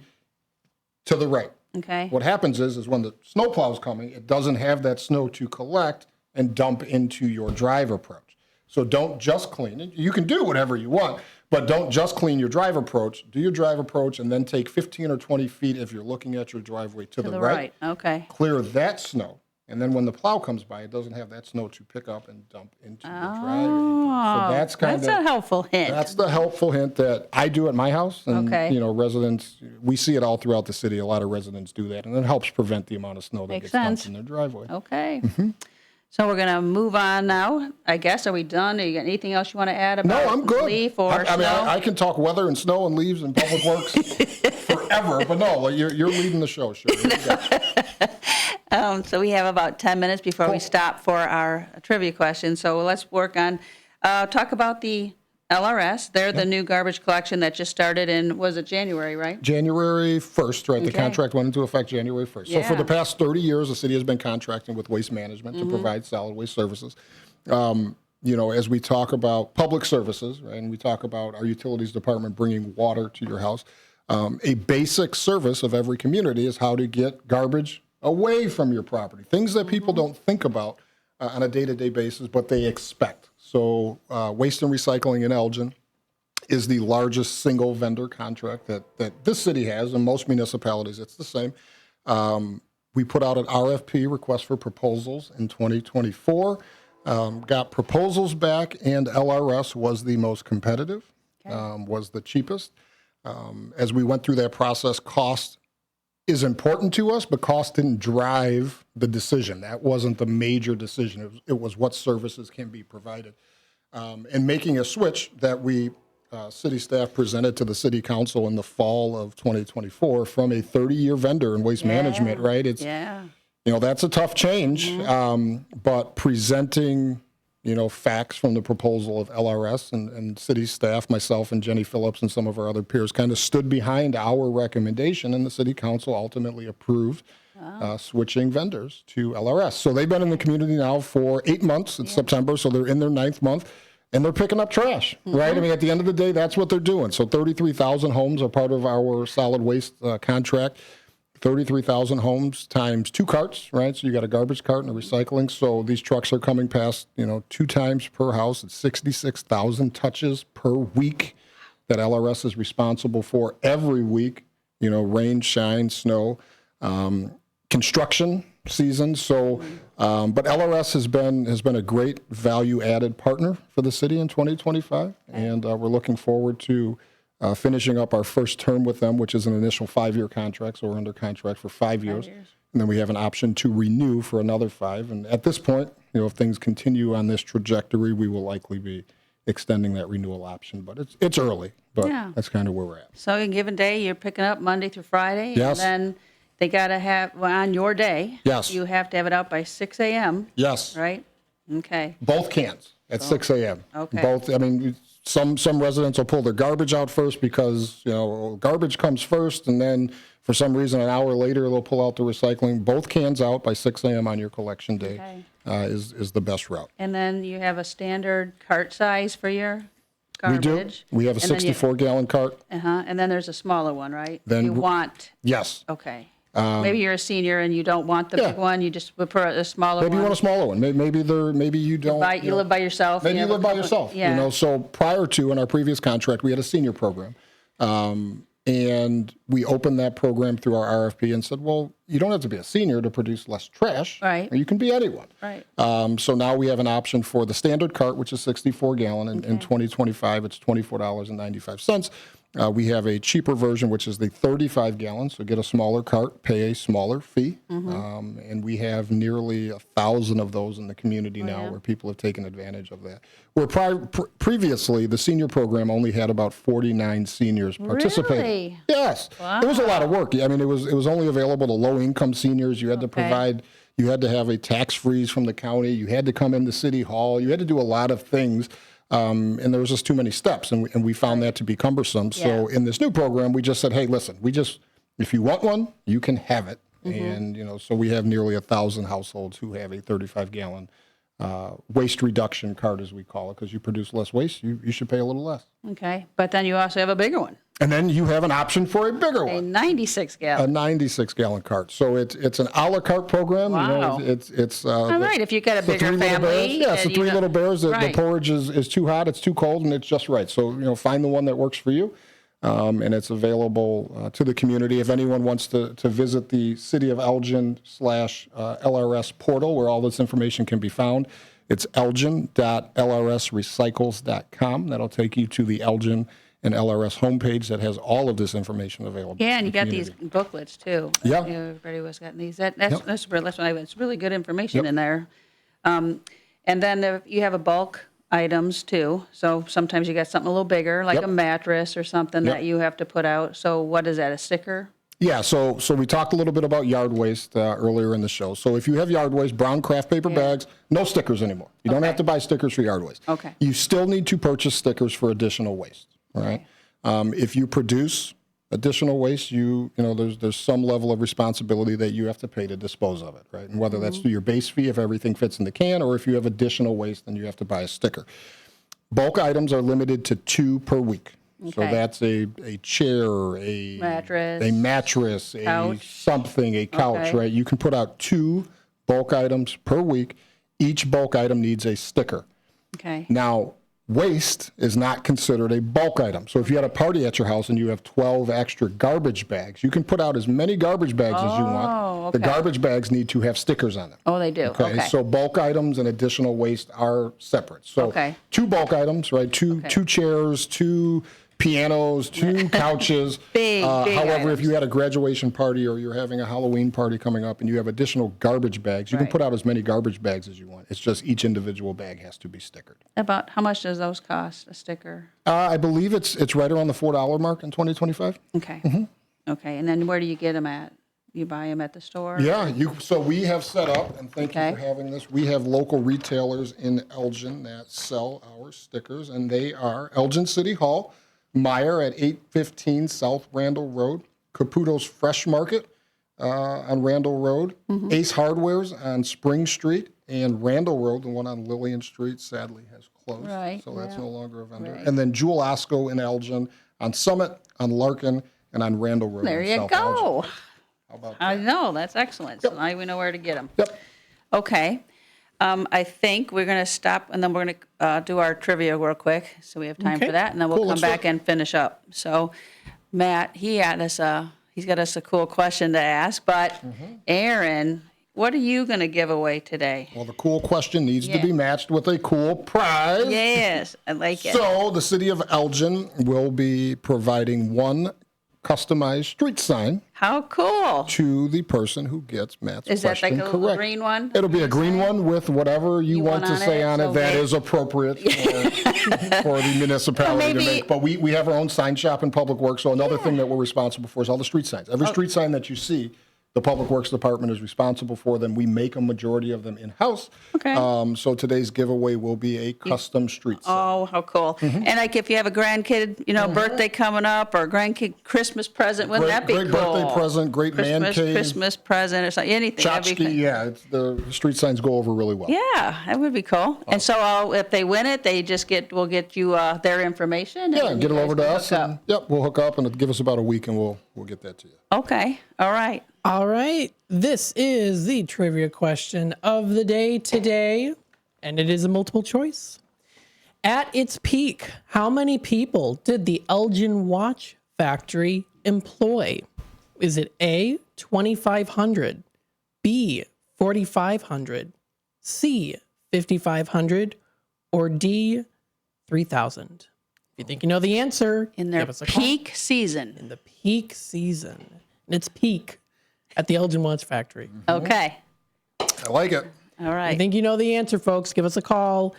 to the right. Okay. What happens is when the snowplow's coming, it doesn't have that snow to collect and dump into your drive approach. So don't just clean it. You can do whatever you want, but don't just clean your drive approach. Do your drive approach and then take 15 or 20 feet if you're looking at your driveway to the right. Okay. Clear that snow. And then when the plow comes by, it doesn't have that snow to pick up and dump into the driveway. So that's a helpful hint. That's the helpful hint that I do at my house. And, residents, we see it all throughout the city. A lot of residents do that. And it helps prevent the amount of snow that gets dumped in their driveway. Okay. So we're going to move on now, I guess. Are we done? Are you got anything else you want to add about No, I'm good. leaf or I mean, snow? I can talk weather and snow and leaves and public works forever. But no, you're leading the show, Cherie. So we have about 10 minutes before we stop for our trivia question. So let's work on, talk about the LRS. They're the new garbage collection that just started in, was it January, right? January 1st, right? The contract went into effect January 1st. So for the past 30 years, the city has been contracting with Waste Management to provide solid waste services. As we talk about public services, right, and we talk about our utilities department bringing water to your house, a basic service of every community is how to get garbage away from your property. Things that people don't think about on a day-to-day basis, but they expect. So Waste and Recycling in Elgin is the largest single vendor contract that this city has, and most municipalities it's the same. We put out an RFP, request for proposals, in 2024, got proposals back, and LRS was the most competitive, was the cheapest. As we went through that process, cost is important to us, but cost didn't drive the decision. That wasn't the major decision. It was what services can be provided. And making a switch that we, city staff, presented to the city council in the fall of 2024 from a 30-year vendor in waste management, right? It's, that's a tough change, but presenting, facts from the proposal of LRS and city staff, myself and Jenny Phillips and some of our other peers kind of stood behind our recommendation, and the city council ultimately approved switching vendors to LRS. So they've been in the community now for 8 months. It's September, so they're in their 9th month, and they're picking up trash, right? I mean, at the end of the day, that's what they're doing. So 33,000 homes are part of our solid waste contract. 33,000 homes times 2 carts, right? So you got a garbage cart and a recycling. So these trucks are coming past, 2 times per house. It's 66,000 touches per week that LRS is responsible for every week, rain, shine, snow, construction season. So, but LRS has been a great value added partner for the city in 2025. And we're looking forward to finishing up our first term with them, which is an initial 5-year contract. So we're under contract for 5 years. And then we have an option to renew for another 5. And at this point, if things continue on this trajectory, we will likely be extending that renewal option. But it's early, but that's kind of where we're at. So a given day, you're picking up Monday through Friday. Yes. And then they got to have, on your day, you have to have it out by 6 a.m. Yes. Right? Okay. Both cans at 6 a.m. Okay. Both, I mean, some residents will pull their garbage out first because, garbage comes first, and then for some reason an hour later they'll pull out the recycling. Both cans out by 6 a.m. on your collection day is the best route. And then you have a standard cart size for your garbage. We do. We have a 64-gallon cart. And then there's a smaller one, right? Then you want. Yes. Okay. Maybe you're a senior and you don't want the big one. You just prefer a smaller one. Maybe you want a smaller one. Maybe you don't. You live by yourself. Maybe you live by yourself. Yeah. So prior to, in our previous contract, we had a senior program. And we opened that program through our RFP and said, well, you don't have to be a senior to produce less trash. Right. Or you can be anyone. Right. So now we have an option for the standard cart, which is 64-gallon. In 2025, it's $24.95. We have a cheaper version, which is the 35-gallon. So get a smaller cart, pay a smaller fee. And we have nearly 1,000 of those in the community now where people have taken advantage of that. Where previously, the senior program only had about 49 seniors participating. Really? Yes. Wow. It was a lot of work. I mean, it was only available to low-income seniors. You had to provide You had to have a tax freeze from the county. You had to come into City Hall. You had to do a lot of things. And there was just too many steps, and we found that to be cumbersome. So in this new program, we just said, hey, listen, if you want one, you can have it. And, so we have nearly 1,000 households who have a 35-gallon waste reduction card, as we call it, because you produce less waste, you should pay a little less. Okay, but then you also have a bigger one. And then you have an option for a bigger one. A 96-gallon. A 96-gallon cart. So it's an a la carte program. Wow. It's all right, if you got a bigger family. It's the 3 little bears. The porridge is too hot, it's too cold, and it's just right. So, find the one that works for you. And it's available to the community. If anyone wants to visit the City of Elgin /LRS portal where all this information can be found, it's elgin.lrsrecycles.com. That'll take you to the Elgin and LRS homepage that has all of this information available. Yeah, and you got these booklets too. Yeah. Everybody was getting these. That's really good information in there. And then you have a bulk items too. So sometimes you got something a little bigger, like a mattress or something that you have to put out. So what is that, a sticker? Yeah, so we talked a little bit about yard waste earlier in the show. So if you have yard waste, brown craft paper bags, no stickers anymore. You don't have to buy stickers for yard waste. Okay. You still need to purchase stickers for additional waste, all right? If you produce additional waste, there's some level of responsibility that you have to pay to dispose of it, right? And whether that's through your base fee if everything fits in the can, or if you have additional waste, then you have to buy a sticker. Bulk items are limited to 2 per week. Okay. So that's a chair, a mattress, couch. A couch, right? You can put out 2 bulk items per week. Each bulk item needs a sticker. Okay. Now, waste is not considered a bulk item. So if you had a party at your house and you have 12 extra garbage bags, you can put out as many garbage bags as you want. Okay. The garbage bags need to have stickers on them. Oh, they do. Okay. So bulk items and additional waste are separate. So 2 bulk items, right? Two chairs, 2 pianos, 2 couches. Big however, items. if you had a graduation party or you're having a Halloween party coming up and you have additional garbage bags, you can put out as many garbage bags as you want. It's just each individual bag has to be stickered. About how much does those cost, a sticker? I believe it's right around the $4 mark in 2025. Okay. Okay, and then where do you get them at? You buy them at the store? Yeah, so we have set up, and thank you for having this, we have local retailers in Elgin that sell our stickers, and they are Elgin City Hall, Meyer at 815 South Randall Road, Caputo's Fresh Market on Randall Road, Ace Hardware's on Spring Street, and Randall Road, the one on Lillian Street, sadly has closed. Right. So that's no longer a vendor. Right. And then Jewel Osco in Elgin, on Summit, on Larkin, and on Randall Road. There you South go. Elgin. How about that? I know, that's excellent. So now we know where to get them. Yep. Okay. I think we're going to stop, and then we're going to do our trivia real quick, so we have time for that, and then we'll come back and finish up. So, Matt, he's got us a cool question to ask, but Aaron, what are you going to give away today? Well, the cool question needs to be matched with a cool prize. Yes, I like it. So, the City of Elgin will be providing 1 customized street sign. How cool. To the person who gets Matt's question correct. Is that like a little green one? It'll be a green one with whatever you want to say on it that is appropriate for the municipality to make. But we have our own sign shop in Public Works, so another thing that we're responsible for is all the street signs. Every street sign that you see, the Public Works Department is responsible for them. We make a majority of them in-house. Okay. So today's giveaway will be a custom street sign. Oh, how cool. And like if you have a grandkid, birthday coming up, or a grandkid Christmas present, wouldn't that be cool? Great birthday present, great man cave. Christmas present or something, anything. Tchotchke, the street signs go over really well. Yeah, that would be cool. And so if they win it, we'll get you their information. Yeah, get it over to us. And, we'll hook up, and it'll give us about a week, and we'll get that to you. Okay, all right. All right, this is the trivia question of the day today, and it is a multiple choice. At its peak, how many people did the Elgin Watch Factory employ? Is it A, 2,500, B, 4,500, C, 5,500, or D, 3,000? If you think you know the answer, in their peak season. In the peak season. And it's peak at the Elgin Watch Factory. Okay. I like it. All right. I think you know the answer, folks. Give us a call.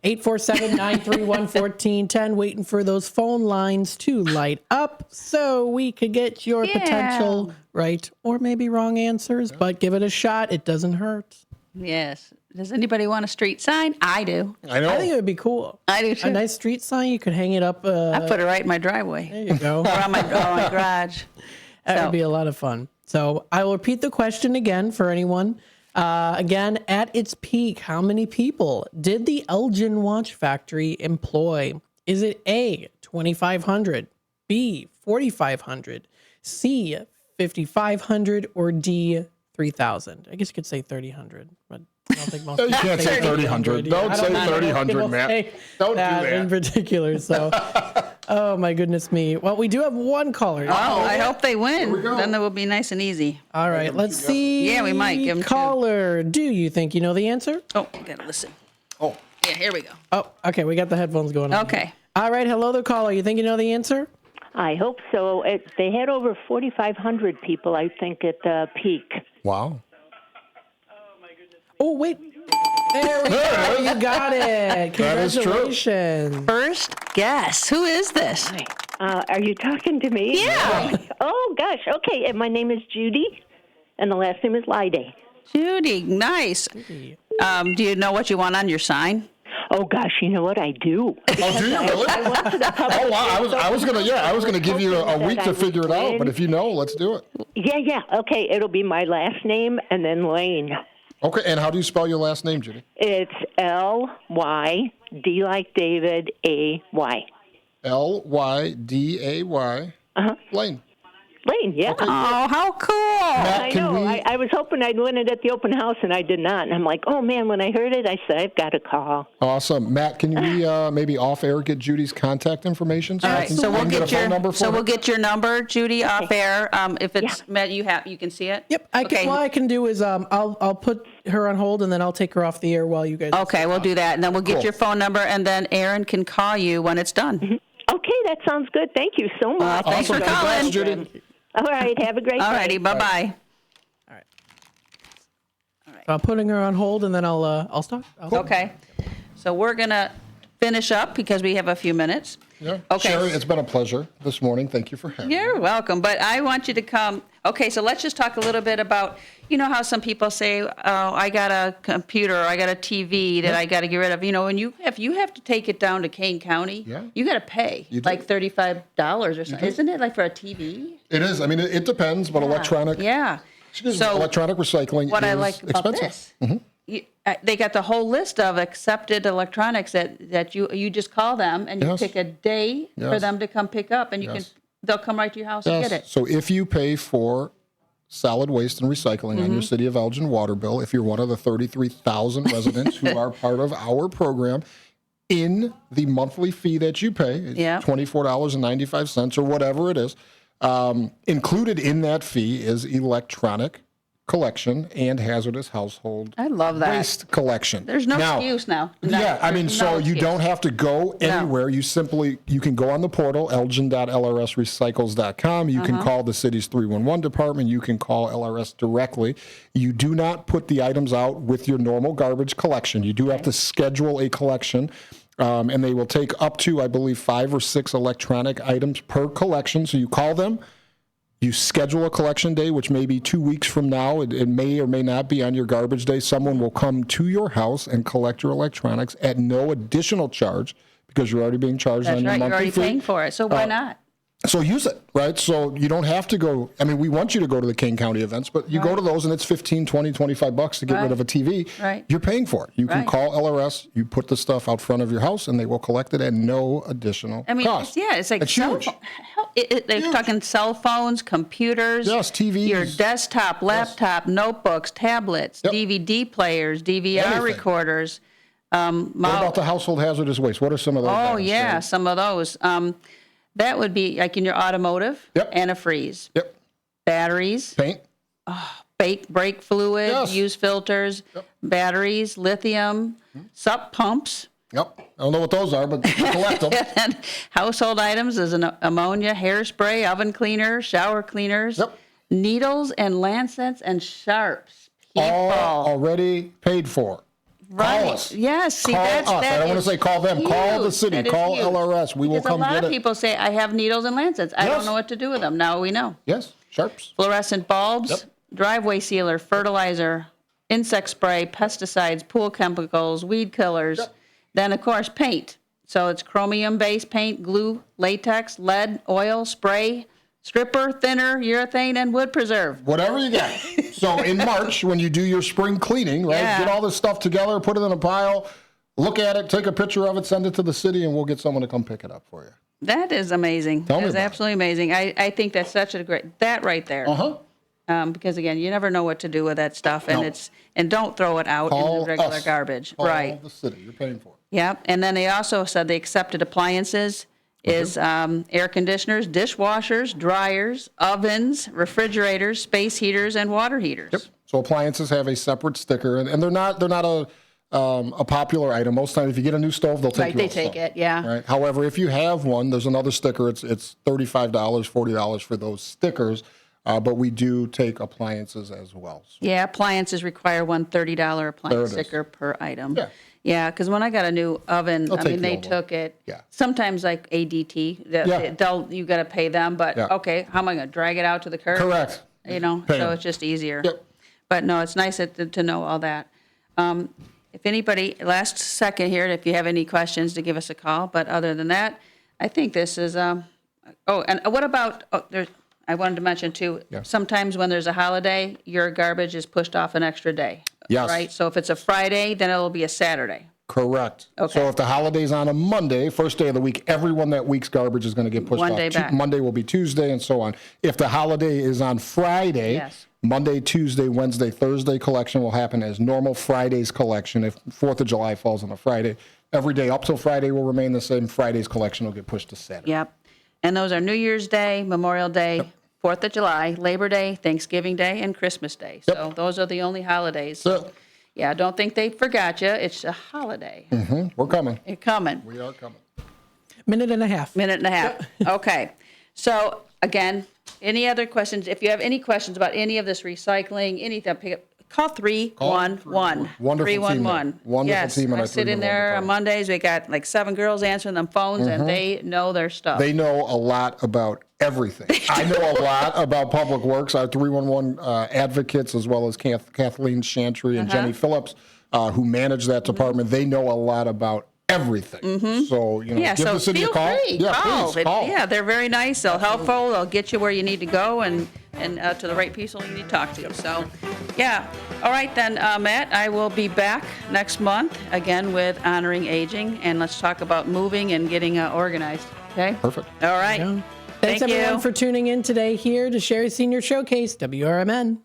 847-931-1410, waiting for those phone lines to light up so we could get your potential right or maybe wrong answers, but give it a shot. It doesn't hurt. Yes. Does anybody want a street sign? I do. I know. I think it would be cool. I do too. A nice street sign. You could hang it up. I put it right in my driveway. There you go. Or on my garage. That would be a lot of fun. So I will repeat the question again for anyone. Again, at its peak, how many people did the Elgin Watch Factory employ? Is it A, 2,500, B, 4,500, C, 5,500, or D, 3,000? I guess you could say 3,000, but I don't think most You can't say 3,000. Don't say 3,000, Matt. Don't do that. In particular, so... Oh, my goodness me. Well, we do have one caller. Oh, I hope they win. Then it will be nice and easy. All right, let's see. Yeah, we might give them caller, do you think you know the answer? Oh, we got to listen. Oh. Yeah, here we go. Oh, okay, we got the headphones going on. Okay. All right, hello there, caller. You think you know the answer? I hope so. They had over 4,500 people, I think, at the peak. Wow. Oh, wait. There we go. You got it. Congratulations. First guess. Who is this? Are you talking to me? Yeah. Oh, gosh. Okay. And my name is Judy, and the last name is Lyday. Judy. Nice. Do you know what you want on your sign? Oh, gosh. You know what? I do. Oh, do you really? Oh, wow. I was gonna give you a week to figure it out, but if you know, let's do it. Yeah. Okay. It'll be my last name and then Lane. Okay, and how do you spell your last name, Judy? It's L-Y-D like David, A-Y. L-Y-D-A-Y. Lane. Lane, yeah. Okay. Oh, how cool. Matt, I know. I was hoping I'd win it at the open house, and I did not. And I'm like, oh, man, when I heard it, I said, I've got to call. Awesome. Matt, can we maybe off air get Judy's contact information? All right, so we'll get your number, Judy, off air. If it's Matt, you can see it. Yep. What I can do is I'll put her on hold and then I'll take her off the air while you guys. Okay, we'll do that, and then we'll get your phone number, and then Aaron can call you when it's done. Mm-hmm. Okay, that sounds good. Thank you so much. Thanks for calling, Judy. All right, have a great day. All righty, bye-bye. All right. So I'm putting her on hold and then I'll stop. Okay. So we're going to finish up because we have a few minutes. Yeah. Okay. Cherie, it's been a pleasure this morning. Thank you for having me. You're welcome. But I want you to come. Okay, so let's just talk a little bit about, you know how some people say, oh, I got a computer, or I got a TV that I got to get rid of. You know, when you have to take it down to Kane County, you got to pay like $35 or something. Isn't it like for a TV? It is. I mean, it depends, but electronic. Yeah. Electronic recycling what is I like about expensive. this, they got the whole list of accepted electronics that you just call them and you pick a day for them to come pick up, and they'll come right to your house and get it. So if you pay for solid waste and recycling on your City of Elgin water bill, if you're one of the 33,000 residents who are part of our program, in the monthly fee that you pay, it's $24.95 or whatever it is, included in that fee is electronic collection and hazardous household waste collection. There's no excuse now. You don't have to go anywhere. You can go on the portal, elgin.lrsrecycles.com. You can call the city's 311 department. You can call LRS directly. You do not put the items out with your normal garbage collection. You do have to schedule a collection. And they will take up to, I believe, 5 or 6 electronic items per collection. So you call them. You schedule a collection day, which may be 2 weeks from now. It may or may not be on your garbage day. Someone will come to your house and collect your electronics at no additional charge because you're already being charged on your monthly fee. You're already paying for it, so why not? So use it, right? So you don't have to go. I mean, we want you to go to the King County events, but you go to those and it's $15, $20, $25 to get rid of a TV. Right. You're paying for it. You can call LRS, you put the stuff out front of your house, and they will collect it at no additional cost. It's like huge. They're talking cell phones, computers, TVs, your desktop, laptop, notebooks, tablets, DVD players, DVR recorders. What about the household hazardous waste? What are some of those? Oh, yeah, some of those. That would be like in your automotive, antifreeze, batteries, paint, brake fluid, used filters, batteries, lithium, sup pumps. Yep. I don't know what those are, but collect them. And household items is an ammonia, hairspray, oven cleaner, shower cleaners, needles and lancets and sharps. All already paid for. Right. Call us. Yes. See, Call that's us. that I don't want is to say call them. Call the huge. city. That is Call huge. LRS. We will Because come a lot get of it. people say, I have needles and lancets. I Yes. don't know what to do with them. Now we know. Yes, sharps. Fluorescent bulbs, Yep. driveway sealer, fertilizer, insect spray, pesticides, pool chemicals, weed killers. Yep. Then, of course, paint. So it's chromium-based paint, glue, latex, lead, oil, spray, stripper, thinner, urethane, and wood preserve. Whatever you got. So in March, when you do your spring cleaning, right, Yeah. get all this stuff together, put it in a pile, look at it, take a picture of it, send it to the city, and we'll get someone to come pick it up for you. That is amazing. Tell me That's about it. absolutely amazing. I think that's such a great, that right there. Uh-huh. Because again, you never know what to do with that stuff, and No. and don't throw it out in Call the regular us. garbage. Call Right. the city. You're paying for it. Yep. And then they also said they accepted appliances is air conditioners, dishwashers, dryers, ovens, refrigerators, space heaters, and water heaters. Yep. So appliances have a separate sticker, and they're not a popular item. Most times, if you get a new stove, they'll take Right, your they old take stove. it, yeah. Right. However, if you have one, there's another sticker. It's $35, $40 for those stickers. But we do take appliances as well. So Yeah, appliances require one $30 appliance There it is. sticker per item. Yeah. Yeah, because when I got a new oven, They'll I take mean, the they old one. took it. Yeah. Sometimes like ADT, Yeah. you got to pay them, but Yeah. okay, how am I going to drag it out to the curb? Correct. You know, Pay so 'em. it's just easier. Yep. But no, it's nice to know all that. If anybody, last second here, if you have any questions, to give us a call. But other than that, I think this is. And what about? I wanted to mention too. Yeah. Sometimes when there's a holiday, your garbage is pushed off an extra day. Yes. Right. So if it's a Friday, then it'll be a Saturday. Correct. Okay. So if the holiday's on a Monday, first day of the week, everyone that week's garbage is going to get pushed One off. day back. Monday will be Tuesday, and so on. If the holiday is on Friday, Yes. Monday, Tuesday, Wednesday, Thursday collection will happen as normal. Friday's collection, if 4th of July falls on a Friday, every day up till Friday will remain the same. Friday's collection will get pushed to Saturday. Yep. And those are New Year's Day, Memorial Day, 4th of July, Labor Day, Thanksgiving Day, and Christmas Day. So those are the only holidays. So, Yeah, don't think they forgot you. It's a holiday. we're coming. You're coming. We are coming. Minute and a half. Minute and a half. Okay. So again, any other questions? If you have any questions about any of this recycling, anything, pick up, call 311. Wonderful team there. 311. Wonderful yes, team in I our sit in 311 there on department. Mondays. We got like 7 girls answering them phones, and they know their stuff. They know a lot about everything. I know a lot about Public Works. Our 311 advocates, as well as Kathleen Chantry and Jenny Phillips, who manage that department, they know a lot about everything. So, give so the city feel a call. free. Yeah, call. please call. Yeah, they're very nice. They'll helpful. They'll get you where you need to go and to the right people you need to talk to. So, yeah. All right, then, Matt, I will be back next month again with Honoring Aging, and let's talk about moving and getting organized. Okay? Perfect. All right. Yeah. Thank Thanks, everyone, you. for tuning in today here to Cherie Senior Showcase, WRMN.